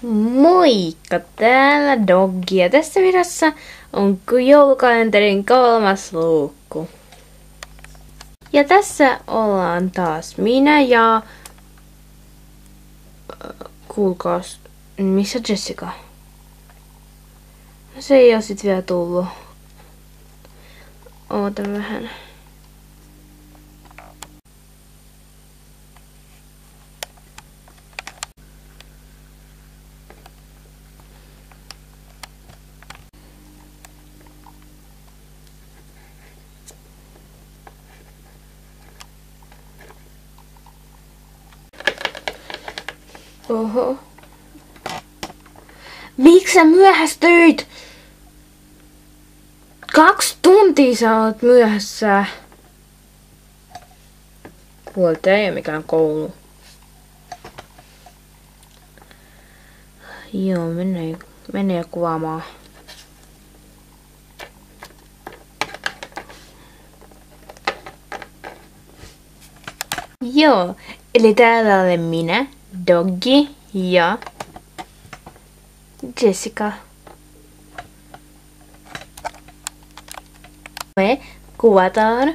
Moikka, täällä Doggi ja tässä videossa on joulukalenterin 3. luukku. Ja tässä ollaan taas minä ja... Kuulkaas, missä Jessica? Se ei oo sit vielä tullut. Ootan vähän. Oho. Miksi sä myöhästyit? 2 tuntia sä oot myöhässä. Huolta ei oo mikään koulu. Joo, menee kuvaamaan. Joo, eli täällä olen minä, Doggi ja Jessica. Me kuvataan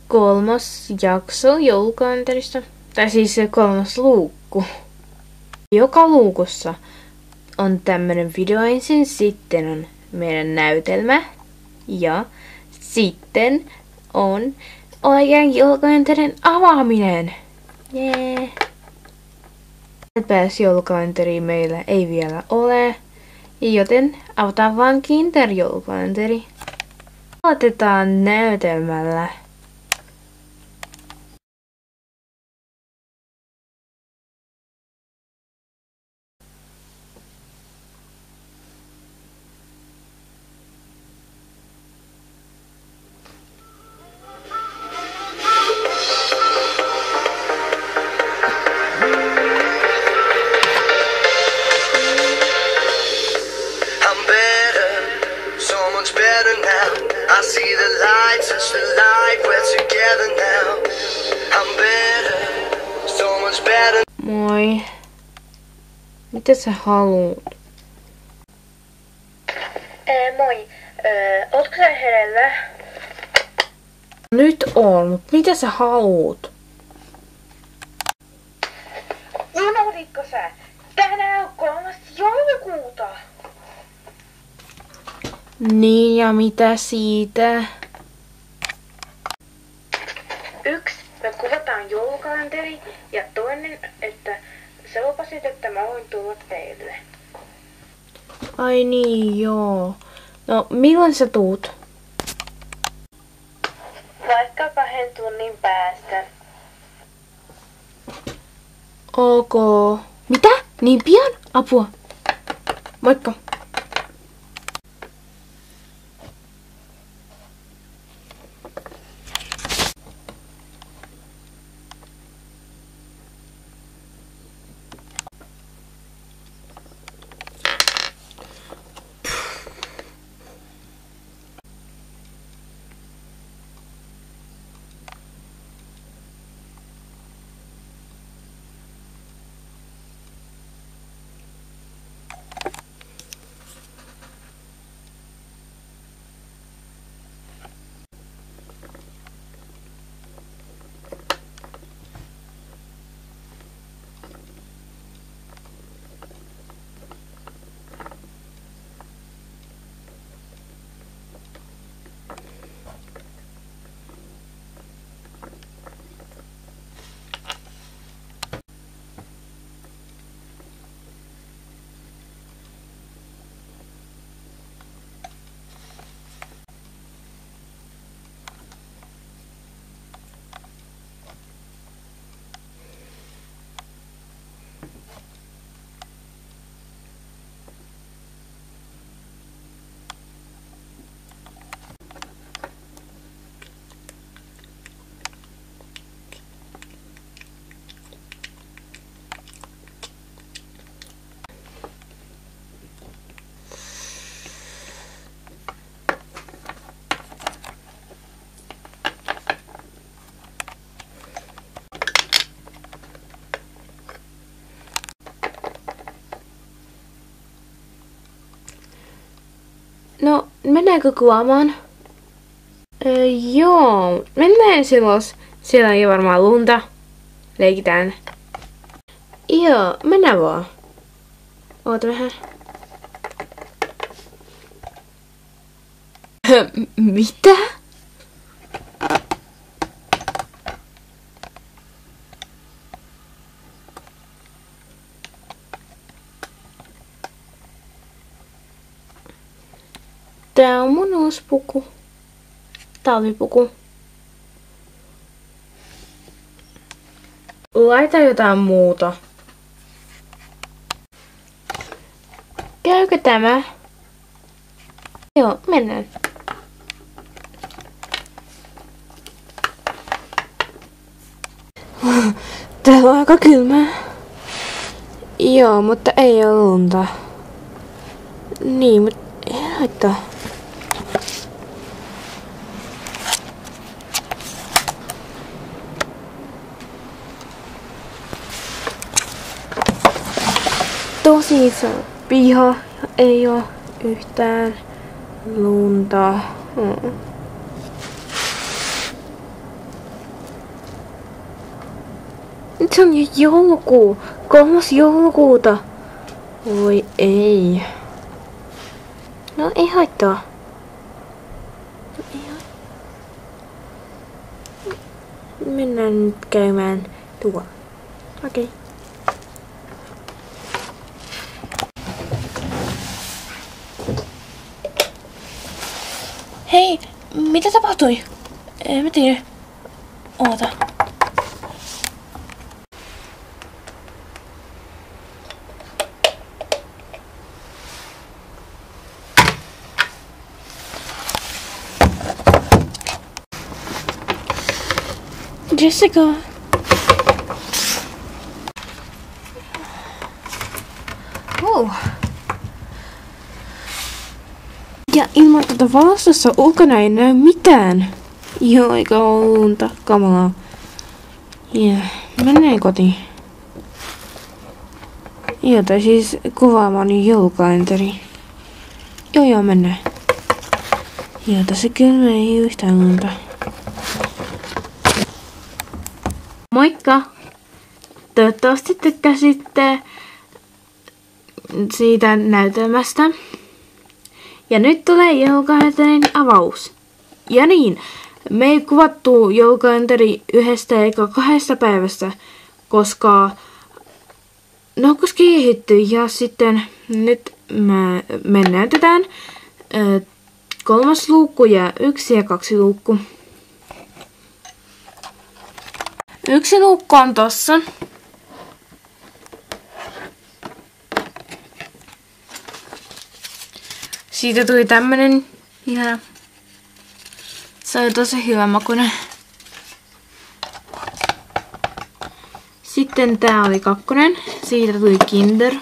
3. jakso joulukalenterista. Tai siis se 3. luukku. Joka luukussa on tämmönen video ensin, sitten on meidän näytelmä ja sitten on oikean joulukalenterin avaaminen. Jee! Pääs joulukalenteriin meillä ei vielä ole, joten avataan vaan Kinder-joulukalenteri. Aloitetaan näytelmällä. Better now. I see the light, touch the light, we're together now. I'm better, so much better. Moi. Mitä sä haluut? Moi. Ootko sä hereillä? Nyt on, mut mitä sä haluut? Unohditko sä? Tänään on 3. joulukuuta. Niin ja mitä siitä? 1. Me kuvataan joulukalenteri ja toinen, että sä lupasit, että mä voin tulla teille. Ai niin, joo. No, milloin sä tuut? Vaikka 2 tunnin päästä. Ok. Mitä? Niin pian? Apua. Moikka. No, mennäänkö kuvaamaan? Joo, mennään silloin. Siellä on jo varmaan lunta. Leikitään. Joo, mennään vaan. Oota vähän. Mitä? Tää on mun uusi puku. Talvipuku. Laita jotain muuta. Käykö tämä? Joo, mennään. Täällä on aika kylmää. Joo, mutta ei ole lunta. Niin, mutta ei haittaa. Tosi iso piha, ei oo yhtään lunta. Nyt se on jo joulukuu, 3. joulukuuta. Voi ei. No ei haittaa. Mennään nyt käymään tuolla. Okei. Hei, mitä tapahtui? En mä tiedä. Oota. Jessica. Ja ilman tätä valossa ulkona ei näy mitään. Joo, eikä ole lunta. Kamalaa. Mennään kotiin. Joo, tai siis kuvaamaan joulukalenteri. Joo, mennään. Joo, tässä kyllä ei yhtään lunta. Moikka! Toivottavasti tykkäsitte siitä näytelmästä. Ja nyt tulee joulukalenterin avaus. Ja niin, me ei kuvattu joulukalenteri 1 eikä 2 päivästä, koska kehittyi ja sitten nyt me näytetään 3. luukku ja 1 ja 2 luukku. 1 luukku on tossa. Siitä tuli tämmönen ihana. Se oli tosi hyvä makuinen. Sitten tää oli 2. Siitä tuli Kinder.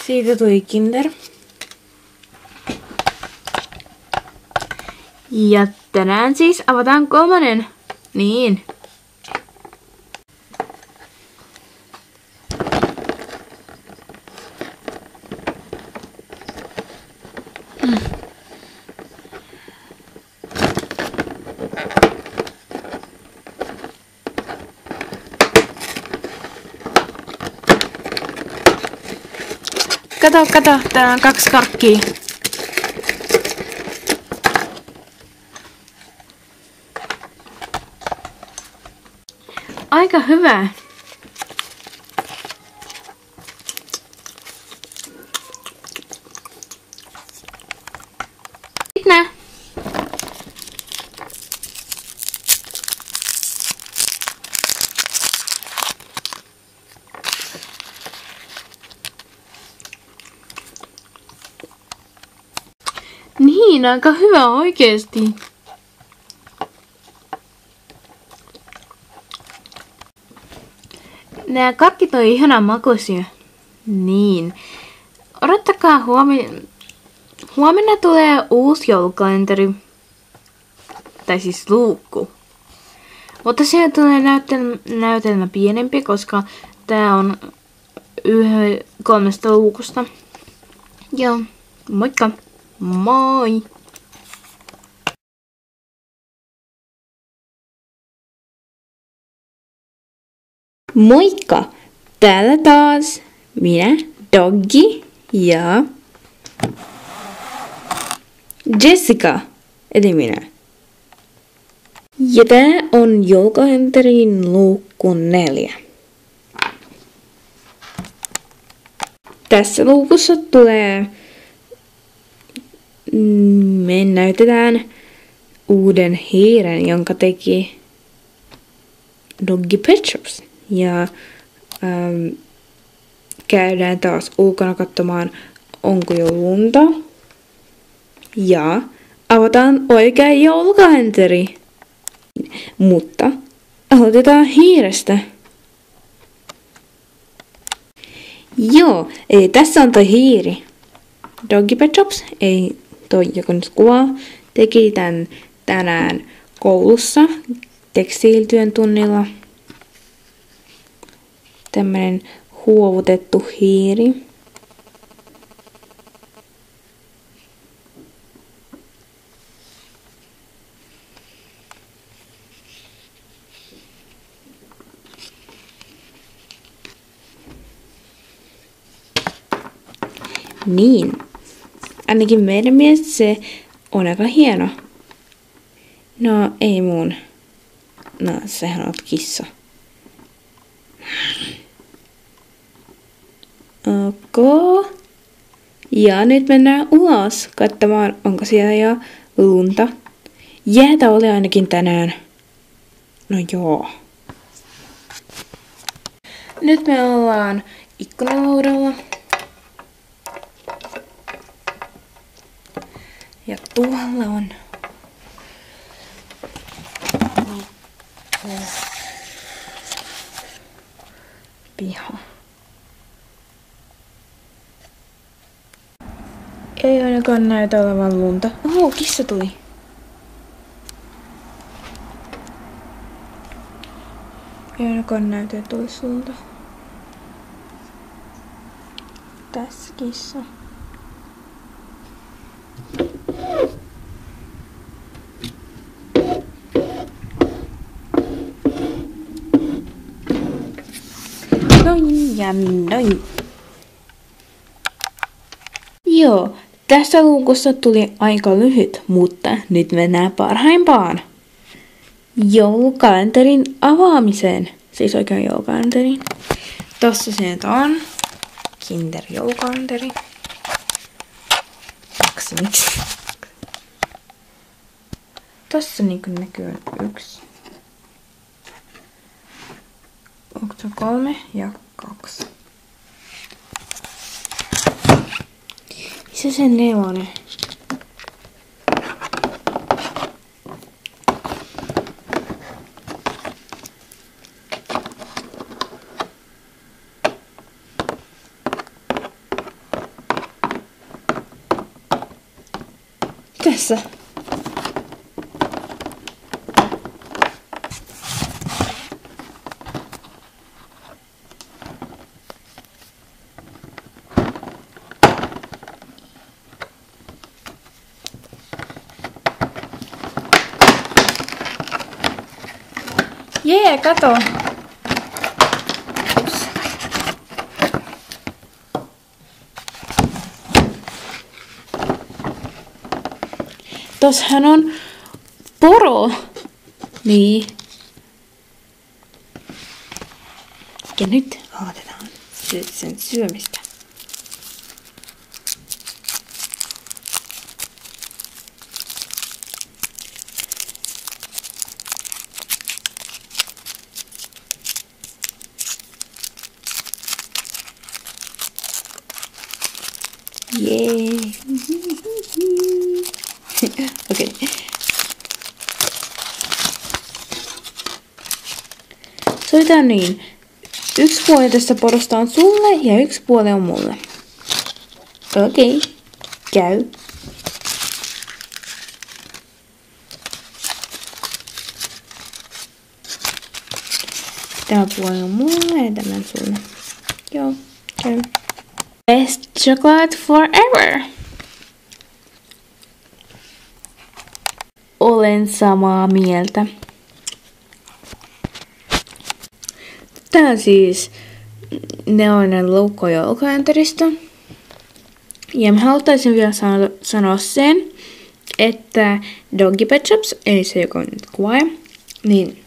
Siitä tuli Kinder. Ja tänään siis avataan 3. Niin. Kato, täällä on 2 karkkia. Aika hyvä. Nää. Niin, aika hyvä oikeesti. Nää karkkit on ihanan makuisia. Niin. Odottakaa Huomenna tulee uusi joulukalenteri. Tai siis luukku. Mutta siellä tulee näytelmä pienempi, koska tää on 3 luukusta. Joo, moikka! Moi! Moikka! Täällä taas minä, Doggi ja Jessica, eli minä. Ja tää on joulukalenterin luukku 4. Tässä luukussa me näytetään uuden hiiren, jonka teki Doggy Pet Shops. Ja käydään taas ulkona katsomaan, onko jo lunta. Ja avataan oikea joulukalenteri. Mutta aloitetaan hiirestä. Joo, eli tässä on toi hiiri. Doggy Pet Shops, ei toi, joka nyt kuvaa, teki tän tänään koulussa tekstiilityön tunnilla. Tämmönen huovutettu hiiri. Niin. Ainakin meidän mielestä se on aika hieno. No, ei mun. No, sehän on kissa. Ok. Ja nyt mennään ulos katsomaan, onko siellä jo lunta. Jäätä oli ainakin tänään. No joo. Nyt me ollaan ikkunalaudalla. Ja tuolla on piha. Ei ainakaan näytä olevan lunta. Oho, kissa tuli. Ei ainakaan näytä, että olisi lunta. Tässä kissa. Noin ja noin. Joo, tästä luukusta tuli aika lyhyt, mutta nyt mennään parhaimpaan. Joulukalenterin avaamiseen. Siis oikein joulukalenterin. Tossa se nyt on. Kinder joulukalenteri. Miksi? Tossa niinku näkyy 1. Onko se 3 ja 2? Missä se 4? Tässä. Jee, kato! Tossahan on poro. Niin. Ja nyt aloitetaan sen syömistä. Jee. Okei. Soitetaan niin. 1 puoli tästä porosta on sulle ja 1 puoli on mulle. Okei. Käy. Tämä puoli on mulle ja tämän sulle. Joo, käy. Best chocolate forever. Olen samaa mieltä. Tää on siis neonen loukko joulukalenterista. Ja mä haluaisin vielä sanoa sen, että Doggy Pet Shops, eli se joka on nyt kuvaaja, niin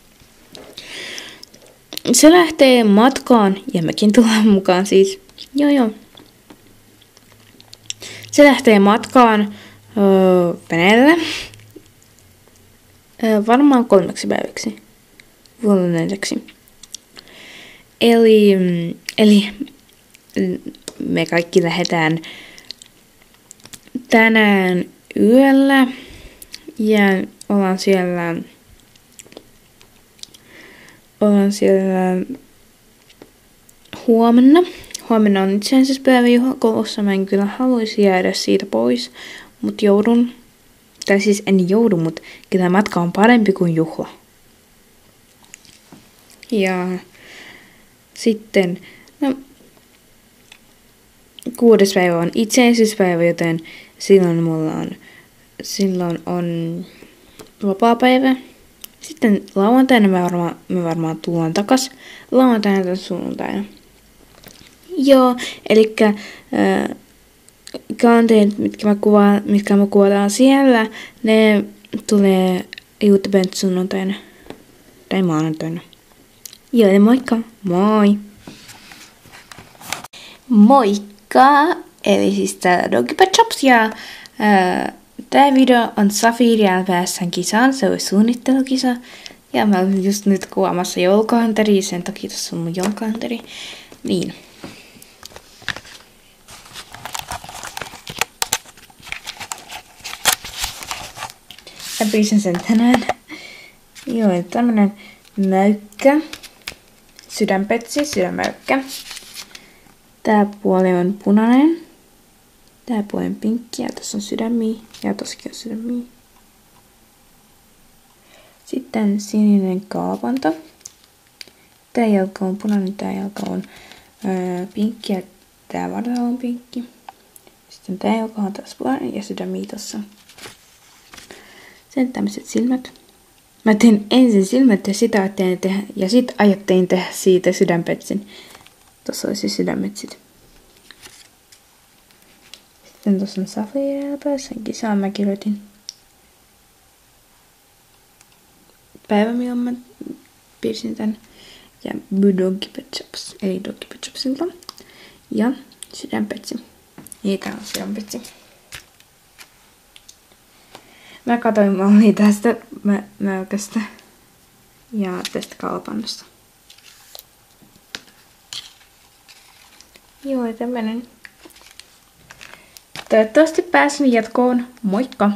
se lähtee matkaan, ja mekin tullaan mukaan siis. Joo. Se lähtee matkaan Venäjälle varmaan 3 päiväksi. Vuodenneeksi. Eli me kaikki lähdetään tänään yöllä ja ollaan siellä huomenna. Huomenna on itsenäisyyspäivä juhlakoulussa. Mä en kyllä haluaisi jäädä siitä pois, mutta joudun. Tai siis en joudu, mutta kyllä matka on parempi kuin juhla. Ja sitten, 6. päivä on itsenäisyyspäivä, joten silloin on vapaapäivä. Sitten lauantaina me varmaan tullaan takas. Lauantaina tai sunnuntaina. Joo, elikkä kalenterit, mitkä me kuvataan siellä, ne tulee YouTubeen sunnuntaina tai maanantaina. Joo, moikka! Moi! Moikka! Eli siis täällä Doggy Pet Shops ja tää video on Safiria päässään kisaan, se on suunnittelukisa. Ja mä olen just nyt kuvaamassa joulukalenteria, sen takia tässä on mun joulukalenteri. Niin. Mä pyysin sen tänään. Joo, tämmönen möykkä. Sydänmöykkä. Tää puoli on punainen. Tää puoli on pinkki ja tässä on sydämiä. Ja tossakin on sydämiä. Sitten sininen kaapanto. Tää jalka on punainen, tää jalka on pinkki ja tää vartalo on pinkki. Sitten tää jalka on taas punainen ja sydämiä tossa. Sen tämmöiset silmät. Mä tein ensin silmät ja sit ajattelin tehdä siitä sydänpetsin. Tossa olisi sydämet. Sitten tossa on Safiria päässä. Kisaan mä kirjoitin. Päivä milloin mä piirsin tän. Ja Doggy Pet Shops. Eli Doggy Pet Shopsilta. Ja sydänpetsi. Niin tää on sydänpetsi. Mä katsoin mallia tästä möökästä ja tästä kalpannosta. Joo, tämmönen. Toivottavasti pääsin jatkoon. Moikka!